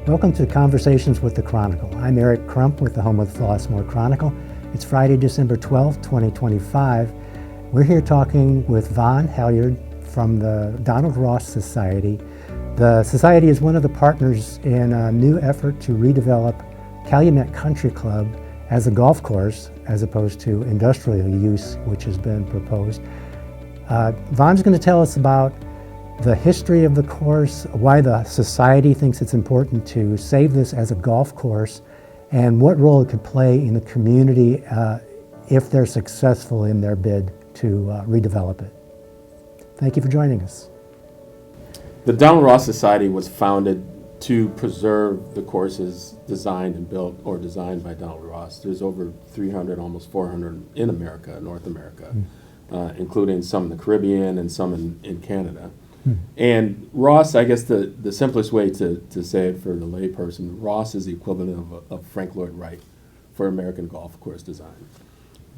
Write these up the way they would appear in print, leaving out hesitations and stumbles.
Welcome to Conversations with the Chronicle. I'm Eric Crump with the Homewood-Flossmoor Chronicle. It's Friday, December 12th, 2025. We're here talking with Vaughn Halyard from the Donald Ross Society. The Society is one of the partners in a new effort to redevelop Calumet Country Club as a golf course as opposed to industrial use, which has been proposed. Vaughn's going to tell us about the history of the course, why the Society thinks it's important to save this as a golf course, and what role it could play in the community if they're successful in their bid to redevelop it. Thank you for joining us. The Donald Ross Society was founded to preserve the courses designed and built or designed by Donald Ross. There's over 300, almost 400 in America, North America, including some in the Caribbean and some in Canada. And Ross, I guess the simplest way to say it for the layperson, Ross is the equivalent of Frank Lloyd Wright for American golf course design.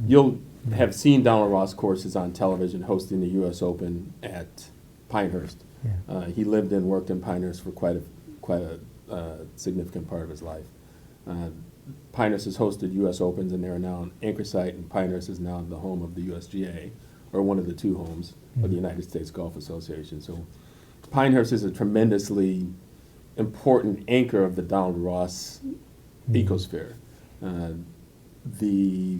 You'll have seen Donald Ross courses on television hosting the U.S. Open at Pinehurst. Yeah. He lived and worked in Pinehurst for quite a significant part of his life. Pinehurst has hosted U.S. Opens, and they are now an anchor site, and Pinehurst is now the home of the USGA, or one of the two homes of the United States Golf Association. So Pinehurst is a tremendously important anchor of the Donald Ross ecosphere. The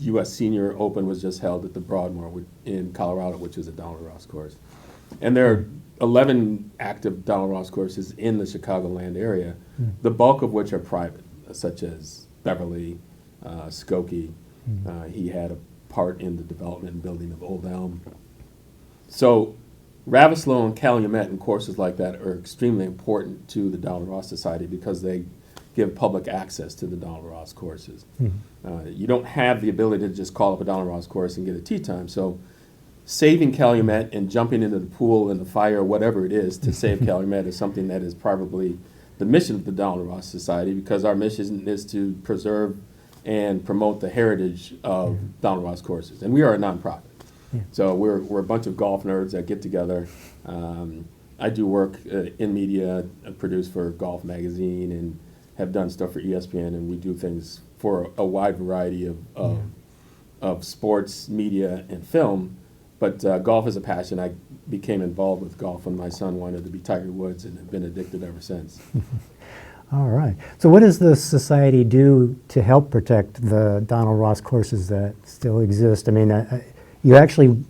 U.S. Senior Open was just held at the Broadmoor in Colorado, which is a Donald Ross course. And there are 11 active Donald Ross courses in the Chicagoland area, the bulk of which are private, such as Beverly, Skokie. He had a part in the development and building of Old Elm. So Ravenslow and Calumet and courses like that are extremely important to the Donald Ross Society because they give public access to the Donald Ross courses. You don't have the ability to just call up a Donald Ross course and get a tee time. So saving Calumet and jumping into the pool and the fire, whatever it is, to save Calumet is something that is probably the mission of the Donald Ross Society, because our mission is to preserve and promote the heritage of Donald Ross courses. And we are a nonprofit. So we're a bunch of golf nerds that get together. I do work in media, produce for Golf Magazine, and have done stuff for ESPN, and we do things for a wide variety of sports, media, and film. But golf is a passion. I became involved with golf when my son wanted to be Tiger Woods, and have been addicted ever since. All right. So what does the Society do to help protect the Donald Ross courses that still exist? I mean, you're actually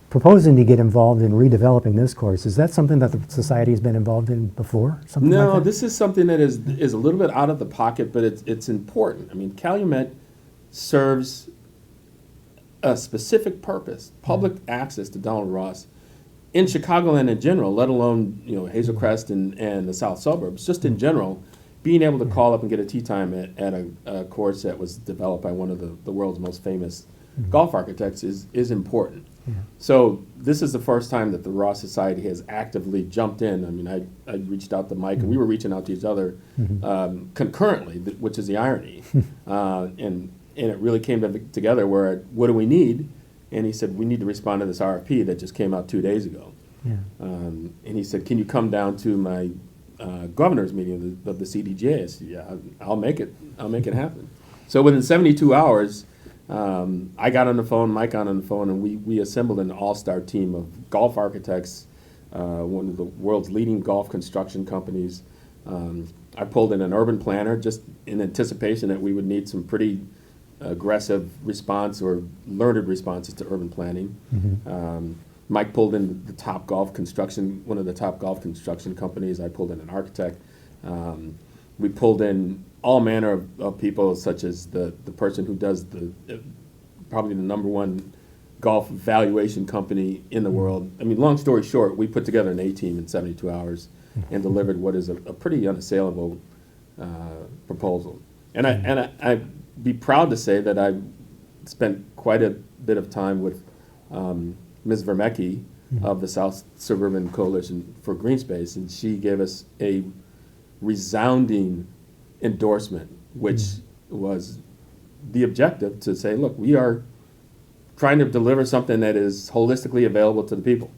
proposing to get involved in redeveloping this course. Is that something that the Society has been involved in before? No, like this is something that is a little bit out of the pocket, but it's important. I mean, Calumet serves a specific purpose, public access to Donald Ross in Chicagoland in general, let alone Hazel Crest and the south suburbs. Just in general, being able to call up and get a tee time at a course that was developed by one of the world's most famous golf architects is important. So this is the first time that the Ross Society has actively jumped in. I mean, I reached out to Mike, and we were reaching out to each other concurrently, which is the irony. And it really came together where, what do we need? And he said, we need to respond to this RFP that just came out 2 days ago. And he said, can you come down to my governor's meeting of the CDGA? I said, yeah, I'll make it happen. So within 72 hours, I got on the phone, Mike got on the phone, and we assembled an all-star team of golf architects, one of the world's leading golf construction companies. I pulled in an urban planner just in anticipation that we would need some pretty aggressive response or learned responses to urban planning. Mike pulled in one of the top golf construction companies. I pulled in an architect. We pulled in all manner of people, such as the person who does probably the number one golf valuation company in the world. I mean, long story short, we put together an A-team in 72 hours and delivered what is a pretty unassailable proposal. And I'd be proud to say that I spent quite a bit of time with Ms. Vermecke of the South Suburban Coalition for Green Space, and she gave us a resounding endorsement, which was the objective to say, look, we are trying to deliver something that is holistically available to the people.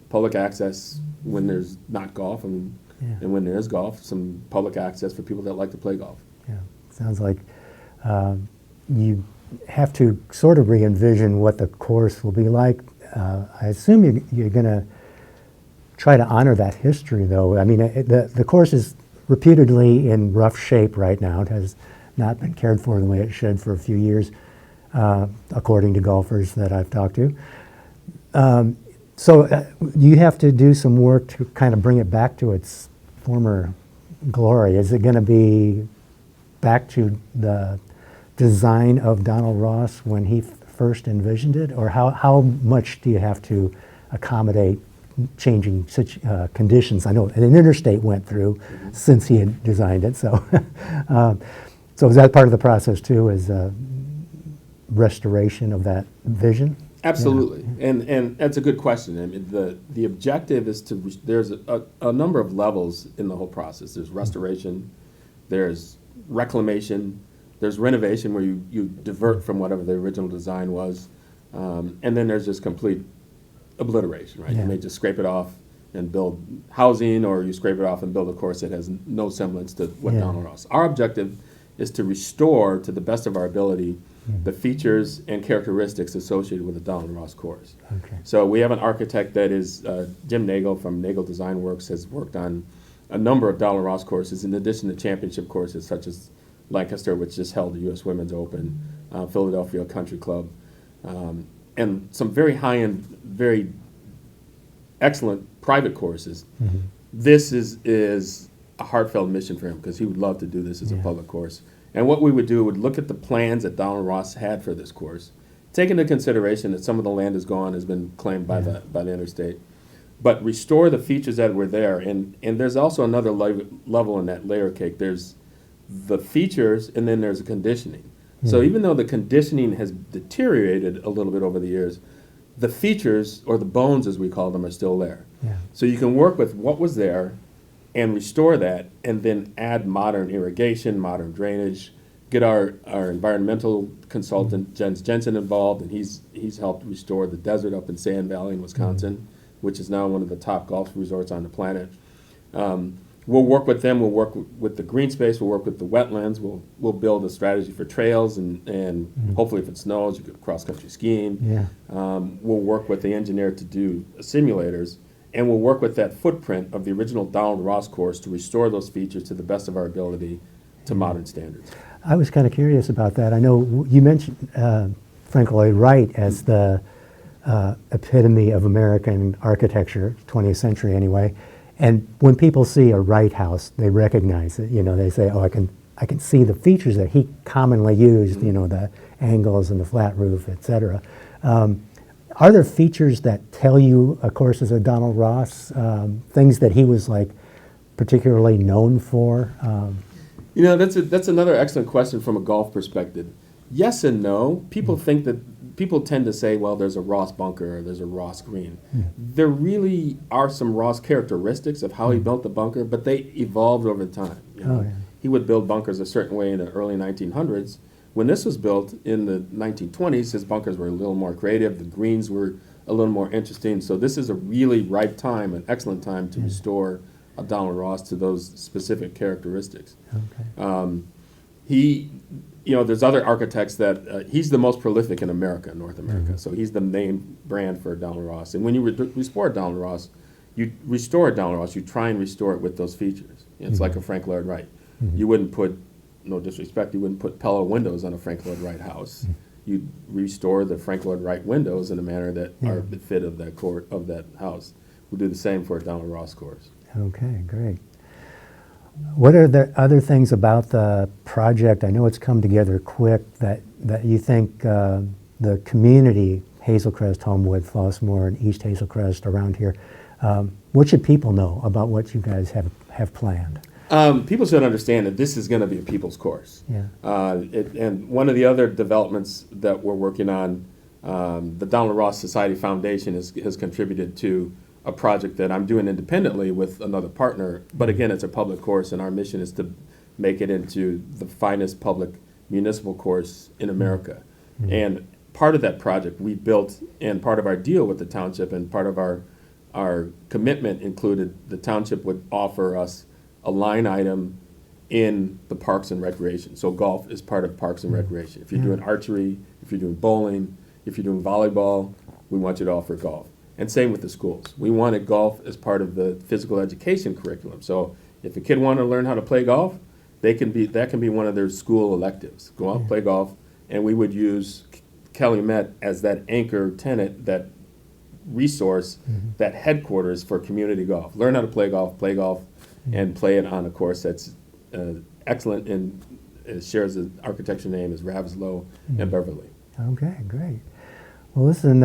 Public access when there's not golf, and Yeah. And when there is golf, some public access for people that like to play golf. Yeah, sounds like you have to sort of re-envision what the course will be like. I assume you're going to try to honor that history, though. I mean, the course is reputedly in rough shape right now. It has not been cared for the way it should for a few years, according to golfers that I've talked to. So you have to do some work to kind of bring it back to its former glory. Is it going to be back to the design of Donald Ross when he first envisioned it, or how much do you have to accommodate changing such conditions? I know an interstate went through since he had designed it, so so is that part of the process too, is restoration of that vision? Absolutely, yeah. And that's a good question. I mean, the objective is to there's a number of levels in the whole process. There's restoration, there's reclamation, there's renovation where you divert from whatever the original design was, and then there's just complete obliteration, right? Yeah. You may just scrape it off and build housing, or you scrape it off and build a course that has no semblance to what Yeah. Donald Ross. Our objective is to restore, to the best of our ability, the features and characteristics associated with the Donald Ross course. Okay. So we have an architect that is Jim Nagel from Nagel Design Works, has worked on a number of Donald Ross courses in addition to championship courses such as Lancaster, which just held the U.S. Women's Open, Philadelphia Country Club, and some very high-end, very excellent private courses. Mm-hmm. This is a heartfelt mission for him because he would love to do this as a public course. And what we would do would look at the plans that Donald Ross had for this course, take into consideration that some of the land is gone, has been claimed by the interstate, but restore the features that were there. And there's also another level in that layer cake. There's the features, and then there's the conditioning. So even though the conditioning has deteriorated a little bit over the years, the features, or the bones as we call them, are still there. Yeah. So you can work with what was there and restore that, and then add modern irrigation, modern drainage, get our environmental consultant, Jens Jensen, involved, and he's helped restore the desert up in Sand Valley in Wisconsin, which is now one of the top golf resorts on the planet. We'll work with them. We'll work with the green space. We'll work with the wetlands. We'll build a strategy for trails, and hopefully if it snows, you could cross-country skiing. Yeah. We'll work with the engineer to do simulators, and we'll work with that footprint of the original Donald Ross course to restore those features to the best of our ability to modern standards. I was kind of curious about that. I know you mentioned Frank Lloyd Wright as the epitome of American architecture, 20th century anyway. And when people see a Wright house, they recognize it. You know, they say, "Oh, I can see the features that he commonly used. You know, the angles and the flat roof, etc." Are there features that tell you a course is a Donald Ross? Things that he was like particularly known for? You know, that's another excellent question from a golf perspective. Yes and no. People think that people tend to say, well, there's a Ross bunker or there's a Ross green. There really are some Ross characteristics of how he built the bunker, but they evolved over time. You know? Oh, yeah. He would build bunkers a certain way in the early 1900s. When this was built in the 1920s, his bunkers were a little more creative. The greens were a little more interesting. So this is a really ripe time, an excellent time to restore a Donald Ross to those specific characteristics. Okay. There's other architects that he's the most prolific in America, North America. So he's the main brand for Donald Ross. And when you restore Donald Ross, you try and restore it with those features. It's like a Frank Lloyd Wright. You wouldn't put, no disrespect, you wouldn't put Pella windows on a Frank Lloyd Wright house. You'd restore the Frank Lloyd Wright windows in a manner that are the fit of that court, of that house. We'll do the same for a Donald Ross course. Okay, great. What are the other things about the project? I know it's come together quick that you think the community, Hazelcrest, Homewood, Flossmoor, and East Hazelcrest around here, what should people know about what you guys have planned? People should understand that this is going to be a people's course. Yeah. And one of the other developments that we're working on, the Donald Ross Society Foundation has contributed to a project that I'm doing independently with another partner. But again, it's a public course, and our mission is to make it into the finest public municipal course in America. And part of that project we built, and part of our deal with the township, and part of our our commitment included the township would offer us a line item in the Parks and Recreation. So golf is part of Parks and Recreation. If you're doing archery, if you're doing bowling, if you're doing volleyball, we want you to offer golf. And same with the schools. We wanted golf as part of the physical education curriculum. So if a kid wanted to learn how to play golf, that can be one of their school electives. Go out and play golf, and we would use Calumet as that anchor tenant, that resource, that headquarters for community golf. Learn how to play golf, and play it on a course that's excellent and shares the architecture name as Ravenslow and Beverly. Okay, great. Well, listen,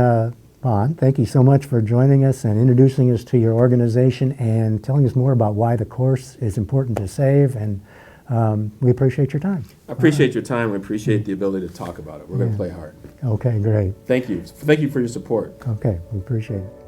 Vaughn, thank you so much for joining us and introducing us to your organization and telling us more about why the course is important to save, and we appreciate your time. I appreciate your time. We appreciate the ability to talk about it. We're going to play hard. Okay, great. Thank you. Thank you for your support. Okay, we appreciate it.